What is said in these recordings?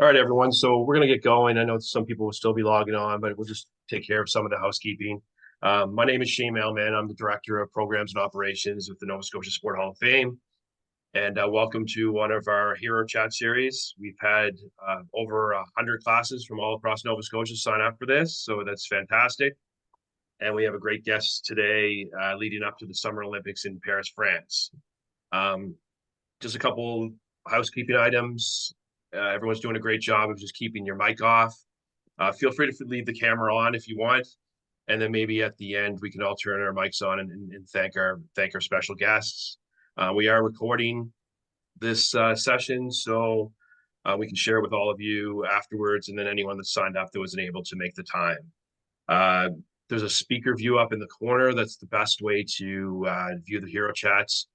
All right, everyone. So we're going to get going. I know some people will still be logging on, but we'll just take care of some of the housekeeping. My name is Shane Mailman. I'm the Director of Programs and Operations with the Nova Scotia Sport Hall of Fame. And welcome to one of our Hero Chat series. We've had over 100 classes from all across Nova Scotia sign up for this, so that's fantastic. And we have a great guest today leading up to the Summer Olympics in Paris, France. Just a couple housekeeping items. Everyone's doing a great job of just keeping your mic off. Feel free to leave the camera on if you want, and then maybe at the end we can all turn our mics on and thank our special guests. We are recording this session, so we can share it with all of you afterwards, and then anyone that signed up that wasn't able to make the time. There's a speaker view up in the corner. That's the best way to view the Hero Chats.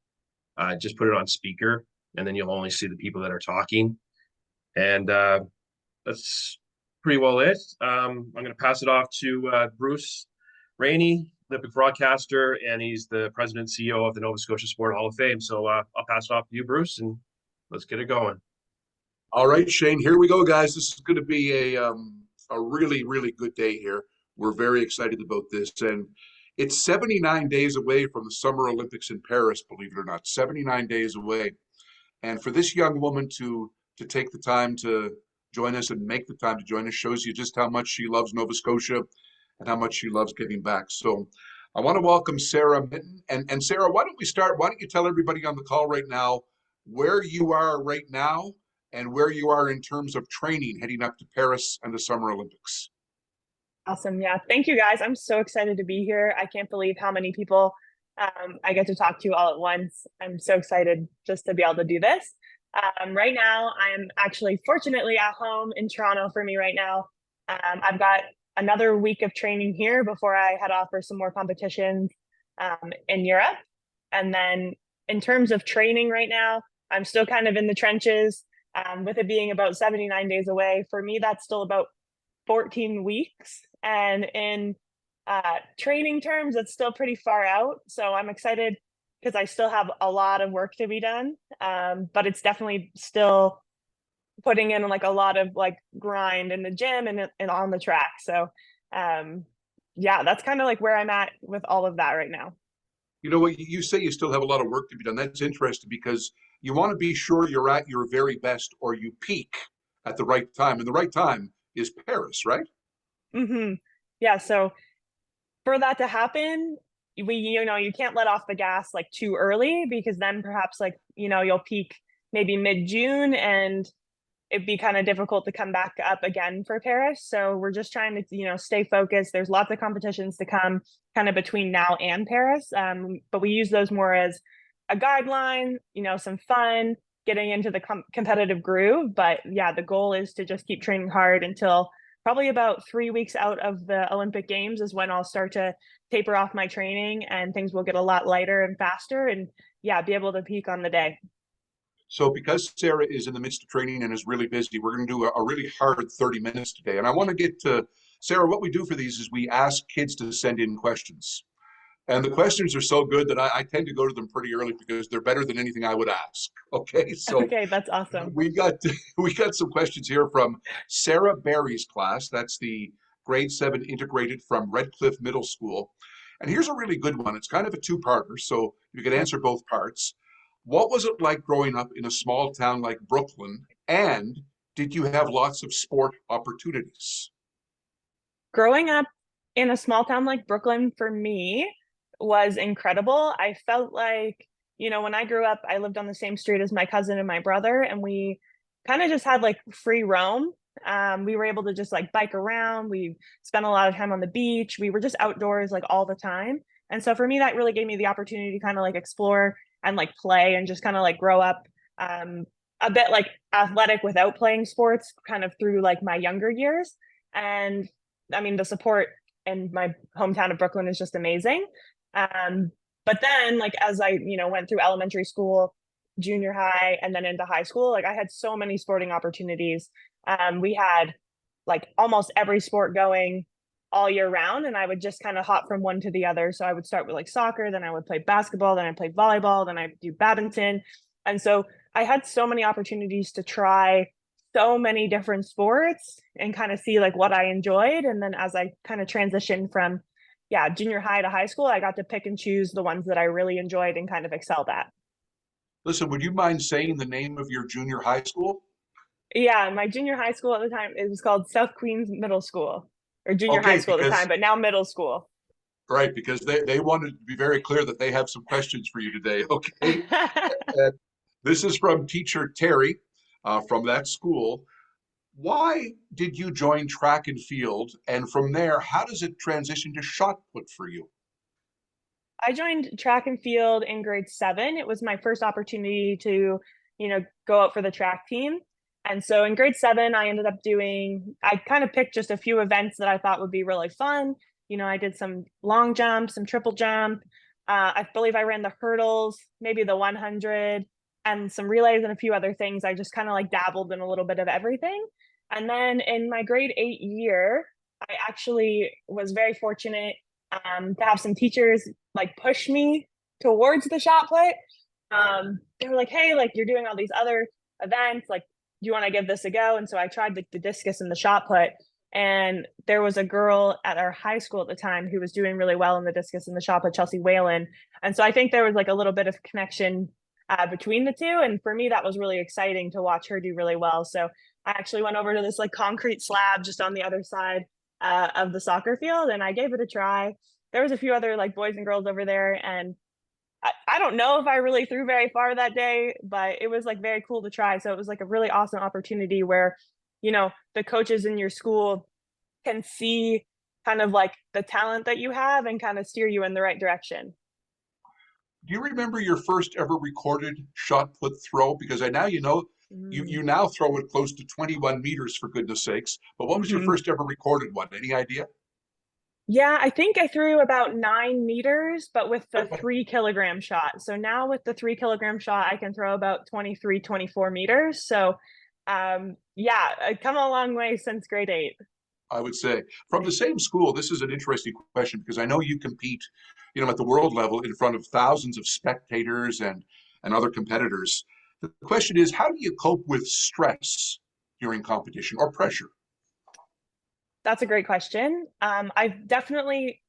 Just put it on speaker, and then you'll only see the people that are talking. And that's pretty well it. I'm going to pass it off to Bruce Rainnie, Olympic broadcaster, and he's the president and CEO of the Nova Scotia Sport Hall of Fame. So I'll pass it off to you, Bruce, and let's get it going. All right, Shane, here we go, guys. This is going to be a really, really good day here. We're very excited about this. And it's 79 days away from the Summer Olympics in Paris, believe it or not, 79 days away. And for this young woman to take the time to join us and make the time to join us shows you just how much she loves Nova Scotia and how much she loves giving back. So I want to welcome Sarah Mitton. And Sarah, why don't we start? Why don't you tell everybody on the call right now where you are right now and where you are in terms of training heading up to Paris and the Summer Olympics? Awesome. Yeah. Thank you, guys. I'm so excited to be here. I can't believe how many people I get to talk to all at once. I'm so excited just to be able to do this. Right now, I'm actually fortunately at home in Toronto for me right now. I've got another week of training here before I head off for some more competitions in Europe. And then in terms of training right now, I'm still kind of in the trenches with it being about 79 days away. For me, that's still about 14 weeks. And in training terms, it's still pretty far out. So I'm excited because I still have a lot of work to be done. But it's definitely still putting in like a lot of like grind in the gym and on the track. So yeah, that's kind of like where I'm at with all of that right now. You know what, you say you still have a lot of work to be done. That's interesting because you want to be sure you're at your very best or you peak at the right time. And the right time is Paris, right? Mm-hmm. Yeah. So for that to happen, you can't let off the gas like too early because then perhaps like, you'll peak maybe mid-June and it'd be kind of difficult to come back up again for Paris. So we're just trying to, stay focused. There's lots of competitions to come kind of between now and Paris. But we use those more as a guideline, some fun, getting into the competitive groove. But yeah, the goal is to just keep training hard until probably about 3 weeks out of the Olympic Games is when I'll start to taper off my training and things will get a lot lighter and faster and yeah, be able to peak on the day. So because Sarah is in the midst of training and is really busy, we're going to do a really hard 30 minutes today. And I want to get to, Sarah, what we do for these is we ask kids to send in questions. And the questions are so good that I tend to go to them pretty early because they're better than anything I would ask. Okay, so okay, that's awesome. we got some questions here from Sarah Barry's class. That's the grade 7 integrated from Redcliffe Middle School. And here's a really good one. It's kind of a two-parter, so you can answer both parts. What was it like growing up in a small town like Brooklyn? And did you have lots of sport opportunities? Growing up in a small town like Brooklyn for me was incredible. I felt like, when I grew up, I lived on the same street as my cousin and my brother, and we kind of just had like free roam. We were able to just like bike around. We spent a lot of time on the beach. We were just outdoors like all the time. And so for me, that really gave me the opportunity to kind of like explore and like play and just kind of like grow up a bit like athletic without playing sports kind of through like my younger years. And I mean, the support in my hometown of Brooklyn is just amazing. But then like as I, went through elementary school, junior high, and then into high school, like I had so many sporting opportunities. We had like almost every sport going all year round, and I would just kind of hop from one to the other. So I would start with like soccer, then I would play basketball, then I played volleyball, then I do badminton. And so I had so many opportunities to try so many different sports and kind of see like what I enjoyed. And then as I kind of transitioned from, yeah, junior high to high school, I got to pick and choose the ones that I really enjoyed and kind of excelled at. Listen, would you mind saying the name of your junior high school? Yeah, my junior high school at the time, it was called South Queens Middle School, or junior high Okay, school at the time, but now middle school. right, because they wanted to be very clear that they have some questions for you today. Okay. And this is from teacher Terry from that school. Why did you join track and field? And from there, how does it transition to shot put for you? I joined track and field in grade 7. It was my first opportunity to, go out for the track team. And so in grade 7, I kind of picked just a few events that I thought would be really fun. I did some long jump, some triple jump. I believe I ran the hurdles, maybe the 100, and some relays and a few other things. I just kind of like dabbled in a little bit of everything. And then in my grade 8 year, I actually was very fortunate to have some teachers like push me towards the shot put. They were like, "Hey, like you're doing all these other events, like do you want to give this a go?" And so I tried the discus and the shot put. And there was a girl at our high school at the time who was doing really well in the discus and the shot put, Chelsea Whalen. And so I think there was like a little bit of connection between the two. And for me, that was really exciting to watch her do really well. So I actually went over to this like concrete slab just on the other side of the soccer field, and I gave it a try. There was a few other like boys and girls over there, and I don't know if I really threw very far that day, but it was like very cool to try. So it was like a really awesome opportunity where, the coaches in your school can see kind of like the talent that you have and kind of steer you in the right direction. Do you remember your first ever recorded shot put throw? Because I now you Mm. now throw it close to 21 meters for goodness sakes. But what was your Mhm. first ever recorded one? Any idea? Yeah, I think I threw about 9 meters, but with the Okay. 3 kilogram shot. So now with the 3 kilogram shot, I can throw about 23, 24 meters. So yeah, I've come a long way since grade 8. I would say from the same school. This is an interesting question because I know you compete, at the world level in front of thousands of spectators and other competitors. The question is, how do you cope with stress during competition or pressure? That's a great question. I've definitely,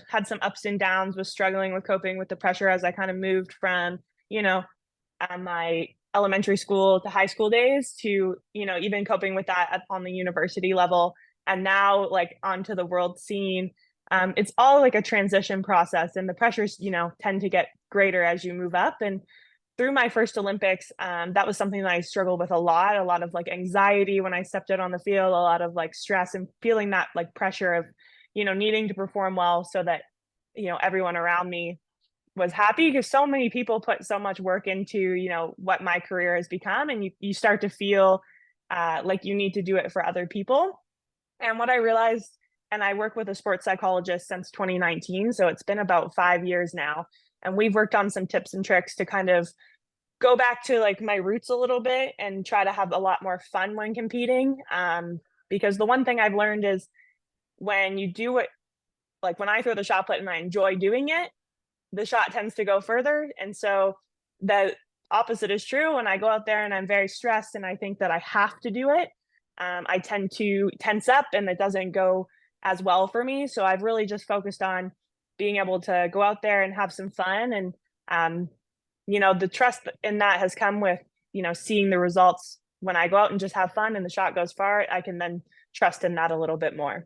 had some ups and downs with struggling with coping with the pressure as I kind of moved from, my elementary school to high school days to, even coping with that on the university level. And now, like, onto the world scene. It's all like a transition process, and the pressures, tend to get greater as you move up. And through my first Olympics, that was something that I struggled with a lot of like anxiety when I stepped out on the field, a lot of like stress and feeling that like pressure of, needing to perform well so that, everyone around me was happy because so many people put so much work into, what my career has become. And you start to feel like you need to do it for other people. And what I realized, and I work with a sports psychologist since 2019, so it's been about 5 years now. And we've worked on some tips and tricks to kind of go back to like my roots a little bit and try to have a lot more fun when competing. Because the one thing I've learned is when you do it, like when I throw the shot put and I enjoy doing it, the shot tends to go further. And so the opposite is true. When I go out there and I'm very stressed and I think that I have to do it, I tend to tense up and it doesn't go as well for me. So I've really just focused on being able to go out there and have some fun. And, the trust in that has come with, seeing the results when I go out and just have fun and the shot goes far. I can then trust in that a little bit more.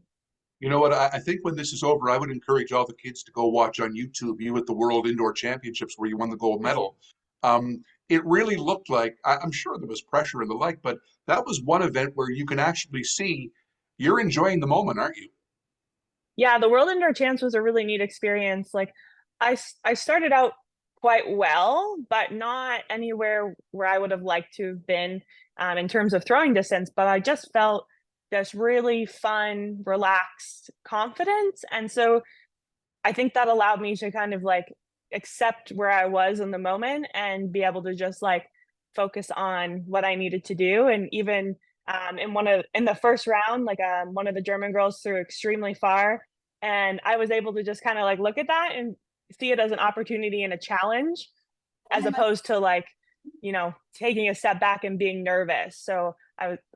You know what? I think when this is over, I would encourage all the kids to go watch on YouTube you at the World Indoor Championships where you won the gold medal. It really looked like, I'm sure there was pressure and the like, but that was one event where you can actually see you're enjoying the moment, aren't you? Yeah, the World Indoor Champs was a really neat experience. Like, I started out quite well, but not anywhere where I would have liked to have been in terms of throwing distance. But I just felt this really fun, relaxed confidence, and so I think that allowed me to kind of like accept where I was in the moment and be able to just like focus on what I needed to do. And even in the first round, like one of the German girls threw extremely far, and I was able to just kind of like look at that and see it as an opportunity and a challenge, as opposed to like taking a step back and being nervous. So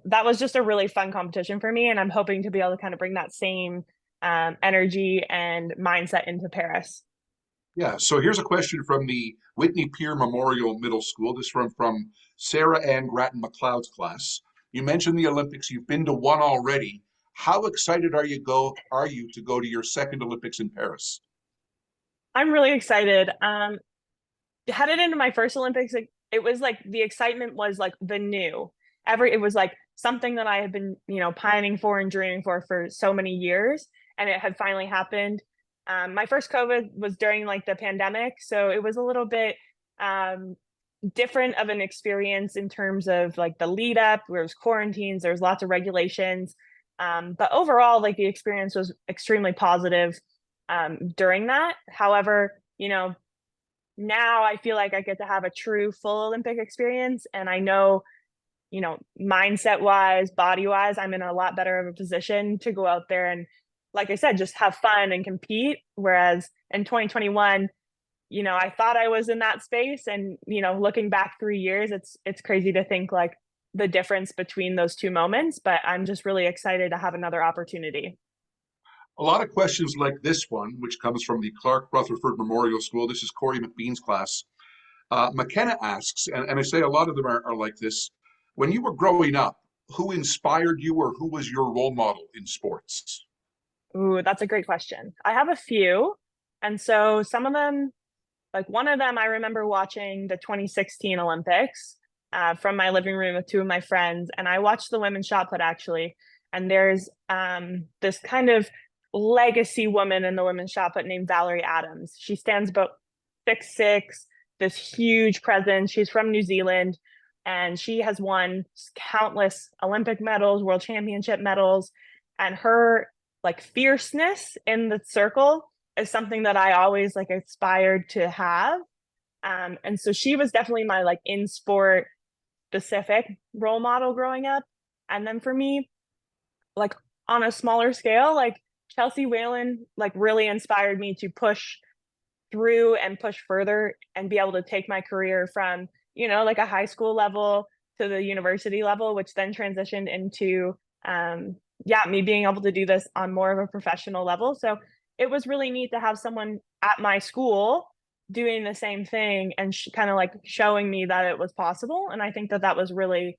that was just a really fun competition for me. And I'm hoping to be able to kind of bring that same energy and mindset into Paris. Yeah, so here's a question from the Whitney Peer Memorial Middle School. This from Sarah Ann Grattan McLeod's class. You mentioned the Olympics. You've been to one already. How excited are you to go to your second Olympics in Paris? I'm really excited. Headed into my first Olympics, it was like the excitement was like the new. It was like something that I had been, pining for and dreaming for so many years, and it had finally happened. My first COVID was during like the pandemic, so it was a little bit different of an experience in terms of like the lead up. There was quarantines, there was lots of regulations, but overall, like the experience was extremely positive during that. However, now I feel like I get to have a true full Olympic experience, and I know, mindset wise, body wise, I'm in a lot better of a position to go out there and, like I said, just have fun and compete. Whereas in 2021, I thought I was in that space, and looking back 3 years, it's crazy to think like the difference between those two moments. But I'm just really excited to have another opportunity. A lot of questions like this one, which comes from the Clark Rutherford Memorial School. This is Corey McBean's class. McKenna asks, and I say a lot of them are like this. When you were growing up, who inspired you or who was your role model in sports? Ooh, that's a great question. I have a few. And so some of them, like one of them, I remember watching the 2016 Olympics from my living room with two of my friends. And I watched the women's shot put actually. And there's this kind of legacy woman in the women's shot put named Valerie Adams. She stands about 6'6", this huge presence. She's from New Zealand, and she has won countless Olympic medals, world championship medals, and her like fierceness in the circle is something that I always like aspired to have. And so she was definitely my like in sport specific role model growing up. And then for me, like on a smaller scale, like Chelsea Whalen like really inspired me to push through and push further and be able to take my career from, like a high school level to the university level, which then transitioned into, me being able to do this on more of a professional level. So it was really neat to have someone at my school doing the same thing and kind of like showing me that it was possible. And I think that that was really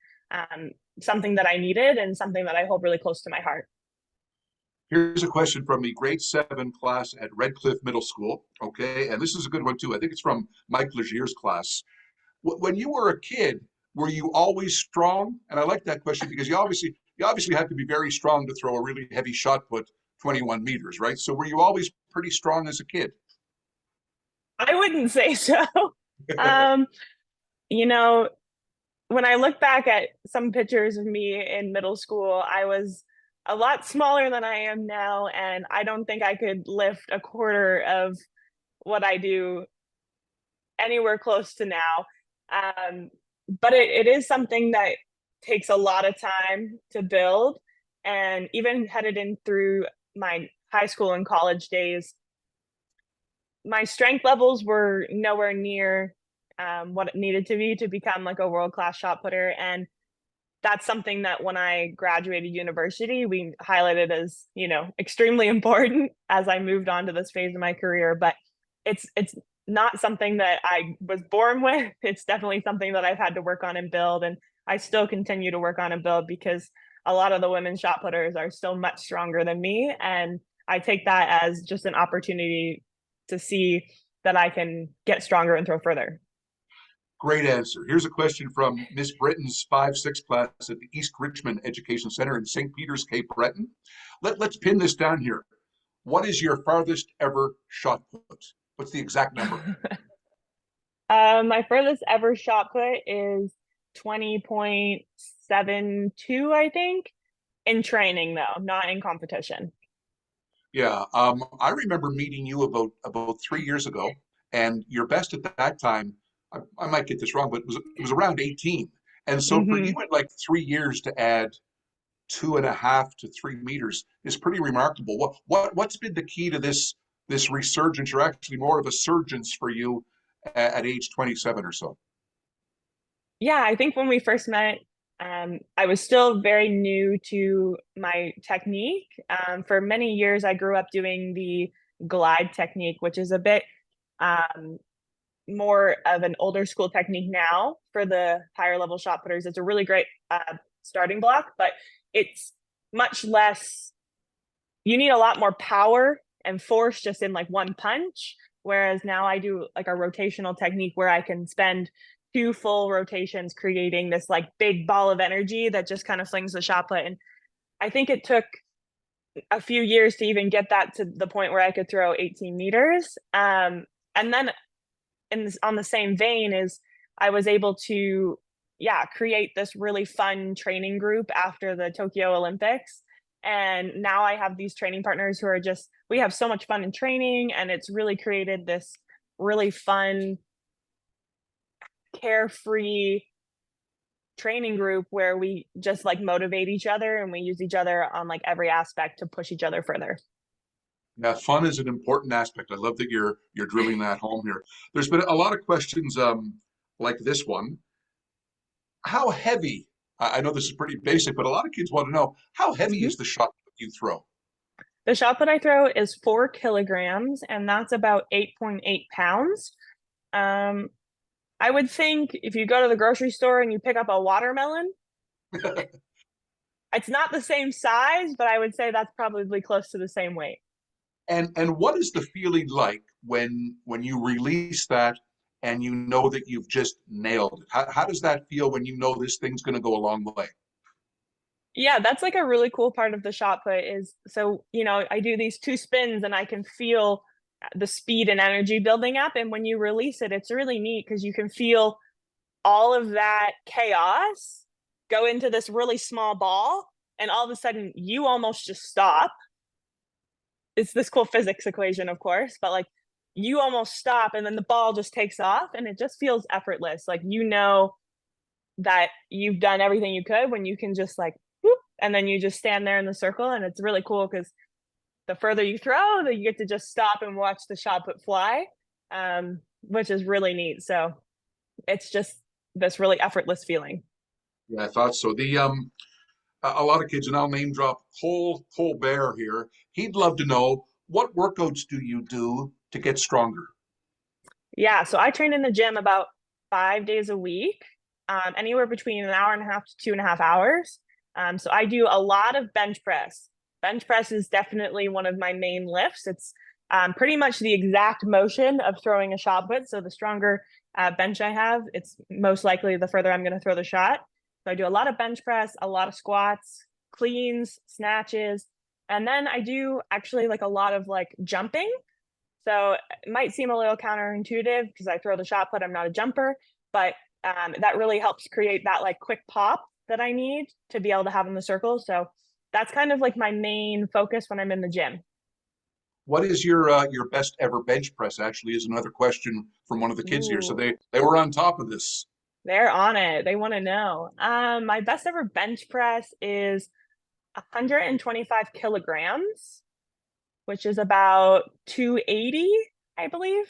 something that I needed and something that I hold really close to my heart. Here's a question from the grade 7 class at Redcliffe Middle School. Okay, and this is a good one too. I think it's from Mike Legier's class. When you were a kid, were you always strong? And I like that question because you obviously had to be very strong to throw a really heavy shot put 21 meters, right? So were you always pretty strong as a kid? I wouldn't say so. um, when I look back at some pictures of me in middle school, I was a lot smaller than I am now, and I don't think I could lift a quarter of what I do anywhere close to now. But it is something that takes a lot of time to build, and even headed in through my high school and college days, my strength levels were nowhere near what it needed to be to become like a world-class shot putter. And that's something that when I graduated university, we highlighted as, extremely important as I moved on to this phase of my career. But it's not something that I was born with. It's definitely something that I've had to work on and build. And I still continue to work on and build because a lot of the women shot putters are still much stronger than me. And I take that as just an opportunity to see that I can get stronger and throw further. Great answer. Here's a question from Miss Britton's 5-6 class at the East Richmond Education Center in St. Peter's, Cape Breton. Let's pin this down here. What is your farthest ever shot put? What's the exact number? My furthest ever shot put is 20.72, I think, in training though, not in competition. Yeah, I remember meeting you about 3 years ago, and your best at that time, I might get this wrong, but it was around 18. And so for you in like 3 years to add 2.5 to 3 meters is pretty remarkable. What's been the key to this resurgence, or actually more of a surgence for you at age 27 or so? Yeah, I think when we first met, I was still very new to my technique. For many years, I grew up doing the glide technique, which is a bit um, more of an older school technique now for the higher level shot putters. It's a really great starting block, but it's much less, you need a lot more power and force just in like one punch. Whereas now I do like a rotational technique where I can spend two full rotations creating this like big ball of energy that just kind of flings the shot put. And I think it took a few years to even get that to the point where I could throw 18 meters. And then on the same vein is I was able to, yeah, create this really fun training group after the Tokyo Olympics. And now I have these training partners who are just, we have so much fun in training, and it's really created this really fun, carefree training group where we just like motivate each other and we use each other on like every aspect to push each other further. Yeah, fun is an important aspect. I love that you're drilling that home here. There's been a lot of questions like this one. How heavy? I know this is pretty basic, but a lot of kids want to know how heavy Mhm. is the shot that you throw? The shot that I throw is 4 kilograms, and that's about 8.8 pounds. Um, I would think if you go to the grocery store and you pick up a watermelon, it's not the same size, but I would say that's probably close to the same weight. And what is the feeling like when you release that and you know that you've just nailed it? How does that feel when you know this thing's going to go a long way? Yeah, that's like a really cool part of the shot put is so, I do these two spins and I can feel the speed and energy building up. And when you release it, it's really neat because you can feel all of that chaos go into this really small ball. And all of a sudden, you almost just stop. It's this cool physics equation, of course, but like you almost stop and then the ball just takes off and it just feels effortless. Like, that you've done everything you could when you can just like, whoop, and then you just stand there in the circle. And it's really cool because the further you throw, you get to just stop and watch the shot put fly, which is really neat. So it's just this really effortless feeling. Yeah, I thought so. The a lot of kids, and I'll name drop Cole Bear here. He'd love to know what workouts do you do to get stronger? Yeah, so I train in the gym about 5 days a week, anywhere between an hour and a half to 2.5 hours. So I do a lot of bench press. Bench press is definitely one of my main lifts. It's pretty much the exact motion of throwing a shot put. So the stronger bench I have, it's most likely the further I'm going to throw the shot. So I do a lot of bench press, a lot of squats, cleans, snatches, and then I do actually like a lot of like jumping. So it might seem a little counterintuitive because I throw the shot put, I'm not a jumper, but that really helps create that like quick pop that I need to be able to have in the circle. So that's kind of like my main focus when I'm in the gym. What is your best ever bench press? Actually, is another question from one of the kids here. So Ooh, they were on top of this. they're on it. They want to know. My best ever bench press is 125 kilograms, which is about 280, I believe.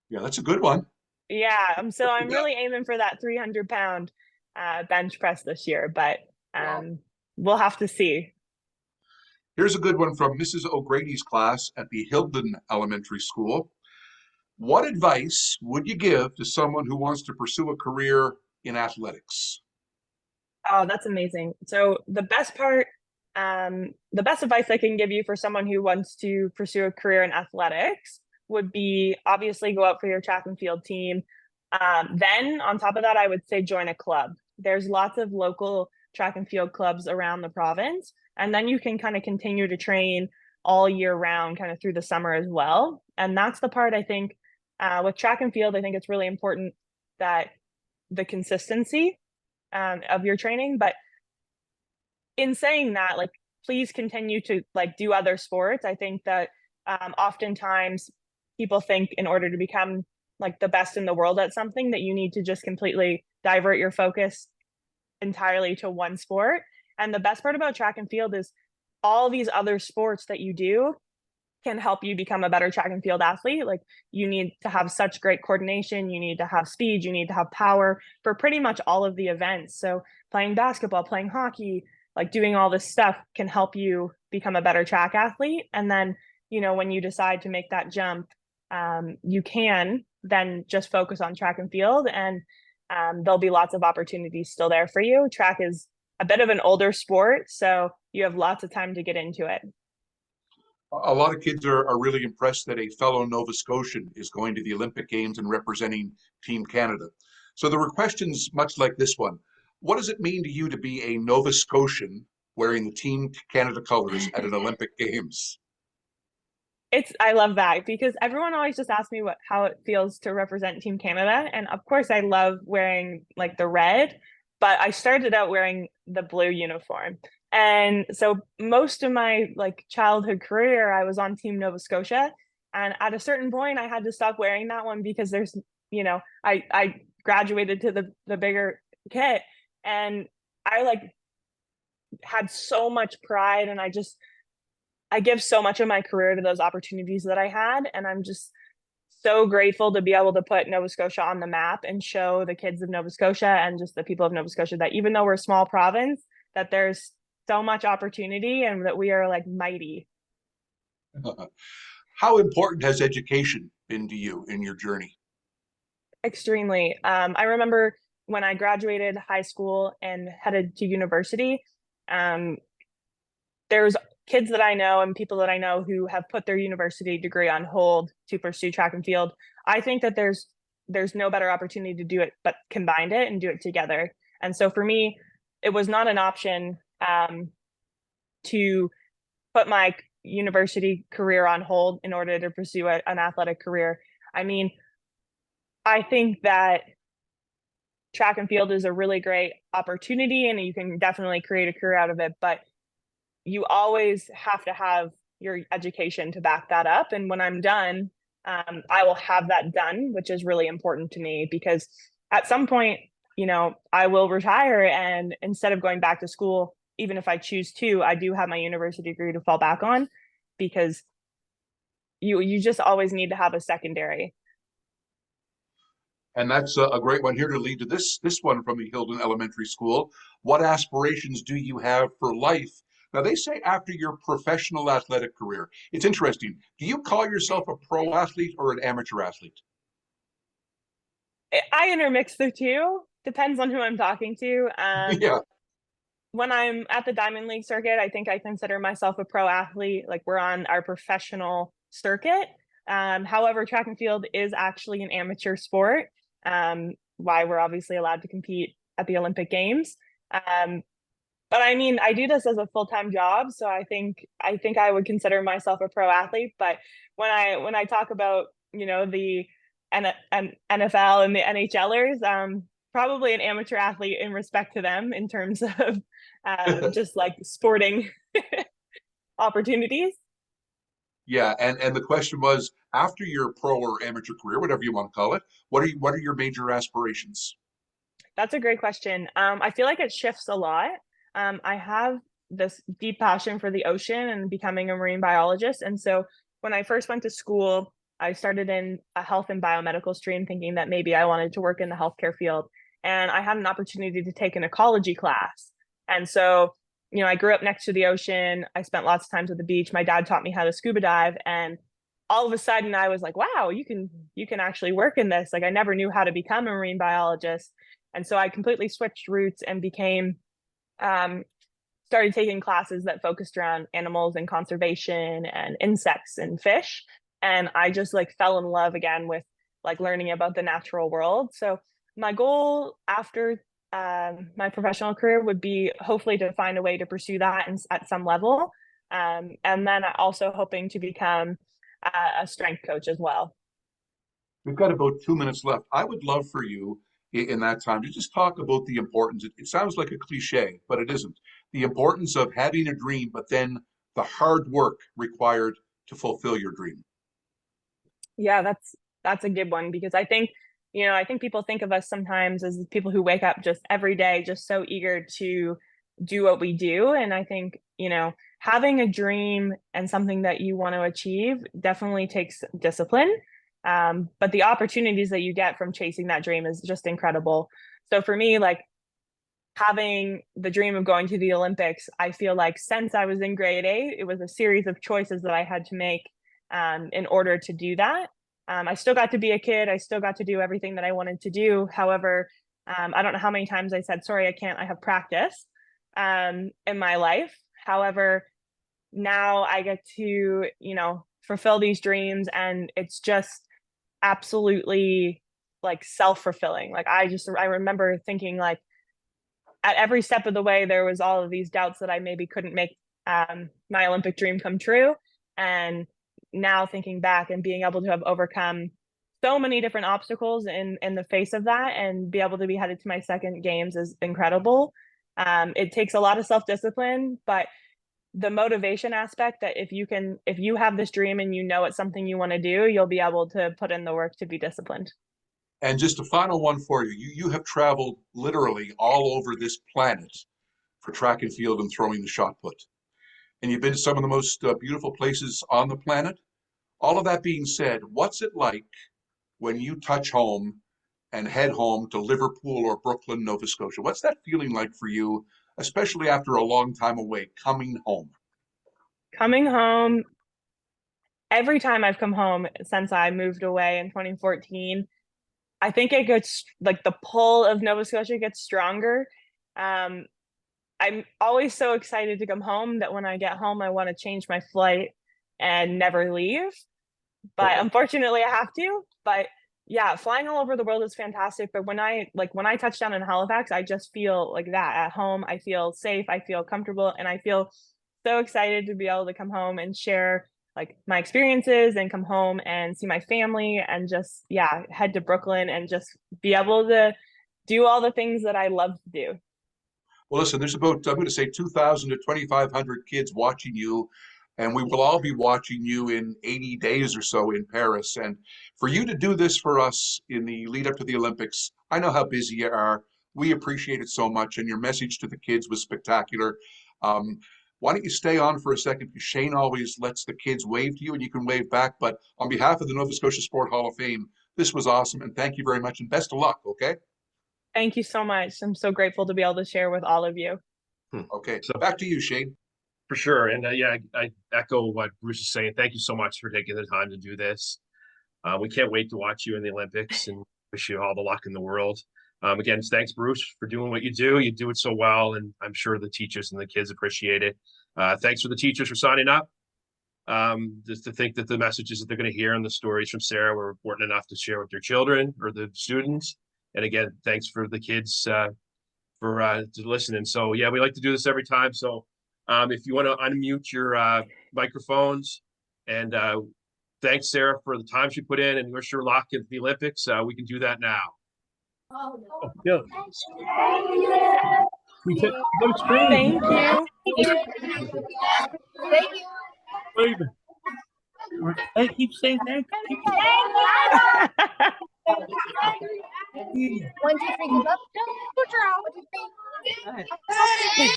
Yeah, that's a good one. Yeah, so I'm Yeah. really aiming for that 300-pound bench press this year, but Wow. we'll have to see. Here's a good one from Mrs. O'Grady's class at the Hilden Elementary School. What advice would you give to someone who wants to pursue a career in athletics? Oh, that's amazing. So the best advice I can give you for someone who wants to pursue a career in athletics would be obviously go out for your track and field team. Then on top of that, I would say join a club. There's lots of local track and field clubs around the province, and then you can kind of continue to train all year round, kind of through the summer as well. And that's the part I think with track and field, I think it's really important that the consistency of your training. But in saying that, like, please continue to like do other sports. I think that oftentimes people think in order to become like the best in the world at something that you need to just completely divert your focus entirely to one sport. And the best part about track and field is all these other sports that you do can help you become a better track and field athlete. Like you need to have such great coordination, you need to have speed, you need to have power for pretty much all of the events. So playing basketball, playing hockey, like doing all this stuff can help you become a better track athlete. And then, when you decide to make that jump, you can then just focus on track and field, and there'll be lots of opportunities still there for you. Track is a bit of an older sport, so you have lots of time to get into it. A lot of kids are really impressed that a fellow Nova Scotian is going to the Olympic Games and representing Team Canada. So there were questions much like this one. What does it mean to you to be a Nova Scotian wearing the Team Canada colors at an Olympic Games? I love that because everyone always just asks me how it feels to represent Team Canada. And of course I love wearing like the red, but I started out wearing the blue uniform. And so most of my like childhood career, I was on Team Nova Scotia. And at a certain point, I had to stop wearing that one because I graduated to the bigger kit, and I like had so much pride, and I give so much of my career to those opportunities that I had. And I'm just so grateful to be able to put Nova Scotia on the map and show the kids of Nova Scotia and just the people of Nova Scotia that even though we're a small province, that there's so much opportunity and that we are like mighty. How important has education been to you in your journey? Extremely. I remember when I graduated high school and headed to university, there's kids that I know and people that I know who have put their university degree on hold to pursue track and field. I think that there's no better opportunity to do it but combine it and do it together. And so for me, it was not an option to put my university career on hold in order to pursue an athletic career. I mean, I think that track and field is a really great opportunity and you can definitely create a career out of it, but you always have to have your education to back that up. And when I'm done, I will have that done, which is really important to me because at some point, I will retire, and instead of going back to school, even if I choose to, I do have my university degree to fall back on because you just always need to have a secondary. And that's a great one here to lead to this one from the Hilton Elementary School. What aspirations do you have for life? Now, they say after your professional athletic career, it's interesting. Do you call yourself a pro athlete or an amateur athlete? I intermix the two. Depends on who I'm talking to. Yeah. When I'm at the Diamond League circuit, I think I consider myself a pro athlete. Like we're on our professional circuit. However, track and field is actually an amateur sport. Why we're obviously allowed to compete at the Olympic Games. But I mean, I do this as a full-time job, so I think I would consider myself a pro athlete. But when I talk about the NFL and the NHLers, probably an amateur athlete in respect to them in terms of just like sporting opportunities. Yeah, and the question was, after your pro or amateur career, whatever you want to call it, what are your major aspirations? That's a great question. I feel like it shifts a lot. I have this deep passion for the ocean and becoming a marine biologist. And so when I first went to school, I started in a health and biomedical stream thinking that maybe I wanted to work in the healthcare field. And I had an opportunity to take an ecology class. And so, I grew up next to the ocean. I spent lots of times at the beach. My dad taught me how to scuba dive. And all of a sudden I was like, wow, you can actually work in this. Like I never knew how to become a marine biologist. And so I completely switched routes and started taking classes that focused around animals and conservation and insects and fish. And I just like fell in love again with like learning about the natural world. So my goal after my professional career would be hopefully to find a way to pursue that at some level. And then also hoping to become a strength coach as well. We've got about 2 minutes left. I would love for you in that time to just talk about the importance. It sounds like a cliche, but it isn't. The importance of having a dream, but then the hard work required to fulfill your dream. Yeah, that's a good one because I think people think of us sometimes as people who wake up just every day, just so eager to do what we do. And I think, having a dream and something that you want to achieve definitely takes discipline. But the opportunities that you get from chasing that dream is just incredible. So for me, like having the dream of going to the Olympics, I feel like since I was in grade 8, it was a series of choices that I had to make in order to do that. I still got to be a kid. I still got to do everything that I wanted to do. However, I don't know how many times I said, sorry, I can't, I have practice in my life. However, now I get to, fulfill these dreams, and it's just absolutely like self-fulfilling. Like I remember thinking like at every step of the way, there was all of these doubts that I maybe couldn't make my Olympic dream come true. And now thinking back and being able to have overcome so many different obstacles in the face of that and be able to be headed to my second games is incredible. It takes a lot of self-discipline, but the motivation aspect that if you have this dream and it's something you want to do, you'll be able to put in the work to be disciplined. And just a final one for you. You have traveled literally all over this planet for track and field and throwing the shot put. And you've been to some of the most beautiful places on the planet. All of that being said, what's it like when you touch home and head home to Liverpool or Brooklyn, Nova Scotia? What's that feeling like for you, especially after a long time away, coming home? Coming home, every time I've come home since I moved away in 2014, I think it gets like the pull of Nova Scotia gets stronger. I'm always so excited to come home that when I get home, I want to change my flight and never leave. But unfortunately, I have to. But yeah, flying all over the world is fantastic. But when I touch down in Halifax, I just feel like that at home. I feel safe. I feel comfortable, and I feel so excited to be able to come home and share like my experiences and come home and see my family and just head to Brooklyn and just be able to do all the things that I love to do. Well, listen, there's about, I'm going to say 2,000 to 2,500 kids watching you, and we will all be watching you in 80 days or so in Paris. And for you to do this for us in the lead up to the Olympics, I know how busy you are. We appreciate it so much, and your message to the kids was spectacular. Why don't you stay on for a second? Because Shane always lets the kids wave to you, and you can wave back. But on behalf of the Nova Scotia Sport Hall of Fame, this was awesome, and thank you very much, and best of luck, okay? Thank you so much. I'm so grateful to be able to share with all of you. Okay, So back to you, Shane. for sure. And I echo what Bruce is saying. Thank you so much for taking the time to do this. We can't wait to watch you in the Olympics and wish you all the luck in the world. Again, thanks, Bruce, for doing what you do. You do it so well, and I'm sure the teachers and the kids appreciate it. Thanks for the teachers for signing up. Just to think that the messages that they're going to hear and the stories from Sarah were important enough to share with their children or the students. And again, thanks for the kids for listening. So yeah, we like to do this every time. So if you want to unmute your microphones, and thanks, Sarah, for the time she put in, and wish her luck at the Olympics. We can do that now. Oh, yeah. We take one screen. Thank you. thank you. I keep saying thank you. 1, 2, 3, go up. Push her out. 1, 2,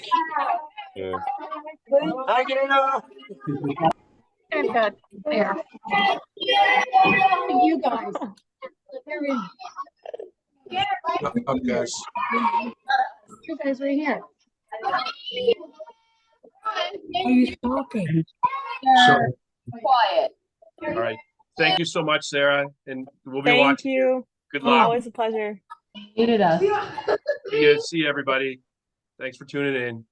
3. I get it. I'm good. There. You guys. Up, guys. You guys right here. Are you talking? So, Quiet. All right. Thank you so much, Sarah, and we'll be Thank watching. you. Good luck. Always a pleasure. Muted us. See you, everybody. Thanks for tuning in.